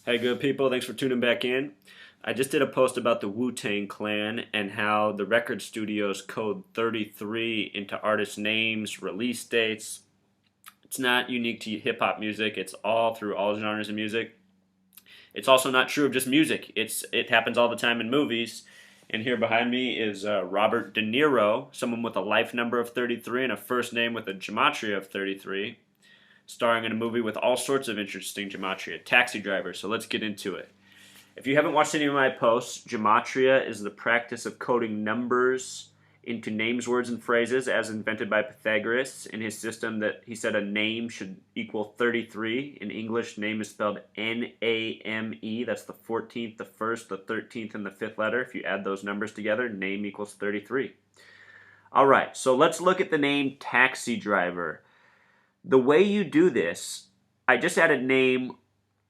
Hey, good people. Thanks for tuning back in. I just did a post about the Wu-Tang Clan and how the record studios code 33 into artist names, release dates. It's not unique to hip-hop music. It's all through all genres of music. It's also not true of just music. It happens all the time in movies. And here behind me is Robert De Niro, someone with a life number of 33 and a first name with a gematria of 33, starring in a movie with all sorts of interesting gematria, Taxi Driver. So let's get into it. If you haven't watched any of my posts, gematria is the practice of coding numbers into names, words, and phrases as invented by Pythagoras in his system that he said a name should equal 33. In English, name is spelled N-A-M-E. That's the 14th, the 1st, the 13th, and the 5th letter. If you add those numbers together, name equals 33. All right, so let's look at the name Taxi Driver. The way you do this, I just added name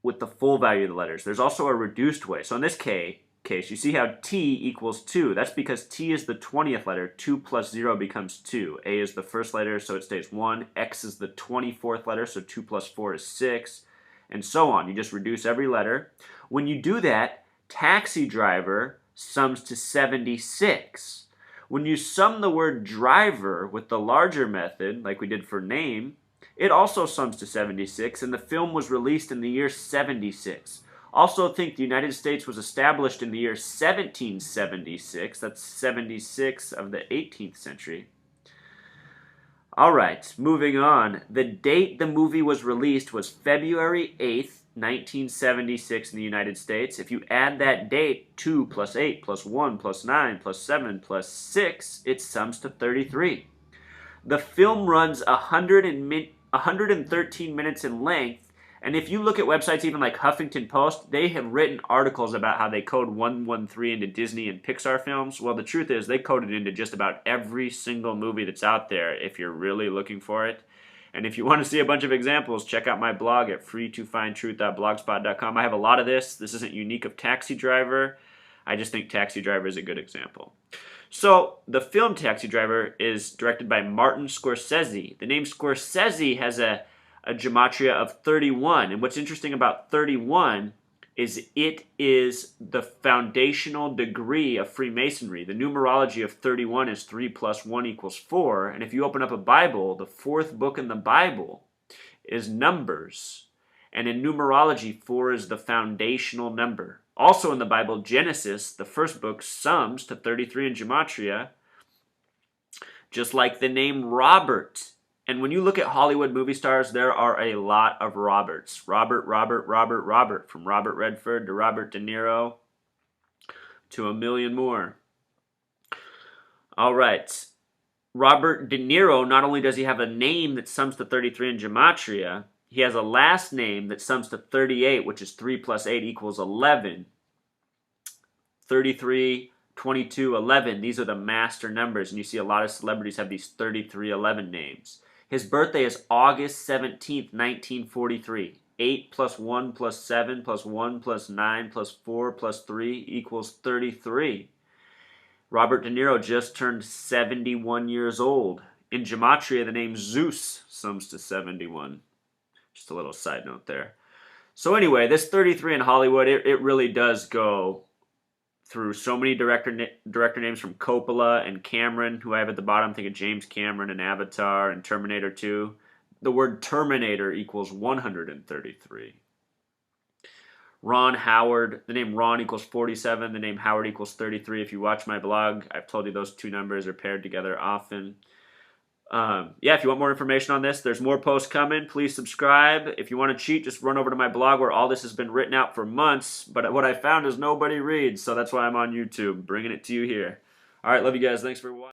with the full value of the letters. There's also a reduced way. So in this case, you see how T equals 2. That's because T is the 20th letter. 2 plus 0 becomes 2. A is the first letter, so it stays 1. X is the 24th letter, so 2 plus 4 is 6. And so on. You just reduce every letter. When you do that, taxi driver sums to 76. When you sum the word driver with the larger method, like we did for name, it also sums to 76, and the film was released in the year 76. Also think the United States was established in the year 1776. That's 76 of the 18th century. All right, moving on. The date the movie was released was February 8th, 1976 in the United States. If you add that date, 2 plus 8 plus 1 plus 9 plus 7 plus 6, it sums to 33. The film runs 113 minutes in length, and if you look at websites even like Huffington Post, they have written articles about how they code 113 into Disney and Pixar films. Well, the truth is they code it into just about every single movie that's out there if you're really looking for it. And if you want to see a bunch of examples, check out my blog at freetofindtruth.blogspot.com. I have a lot of this. This isn't unique of Taxi Driver. I just think Taxi Driver is a good example. So, the film Taxi Driver is directed by Martin Scorsese. The name Scorsese has a gematria of 31. And what's interesting about 31 is it is the foundational degree of Freemasonry. The numerology of 31 is 3 plus 1 equals 4. And if you open up a Bible, the fourth book in the Bible is Numbers. And in numerology, 4 is the foundational number. Also in the Bible, Genesis, the first book, sums to 33 in gematria, just like the name Robert. And when you look at Hollywood movie stars, there are a lot of Roberts. Robert, from Robert Redford to Robert De Niro to a million more. All right. Robert De Niro, not only does he have a name that sums to 33 in gematria, he has a last name that sums to 38, which is 3 plus 8 equals 11. 33, 22, 11. These are the master numbers, and you see a lot of celebrities have these 3311 names. His birthday is August 17th, 1943. 8 plus 1 plus 7 plus 1 plus 9 plus 4 plus 3 equals 33. Robert De Niro just turned 71 years old. In gematria, the name Zeus sums to 71. Just a little side note there. So anyway, this 33 in Hollywood, it really does go through so many director names from Coppola and Cameron, who I have at the bottom. Think of James Cameron and Avatar and Terminator 2. The word Terminator equals 133. Ron Howard, the name Ron equals 47. The name Howard equals 33. If you watch my blog, I've told you those two numbers are paired together often. If you want more information on this, there's more posts coming. Please subscribe. If you want to cheat, just run over to my blog where all this has been written out for months. But what I found is nobody reads, so that's why I'm on YouTube, bringing it to you here. All right, love you guys. Thanks for watching.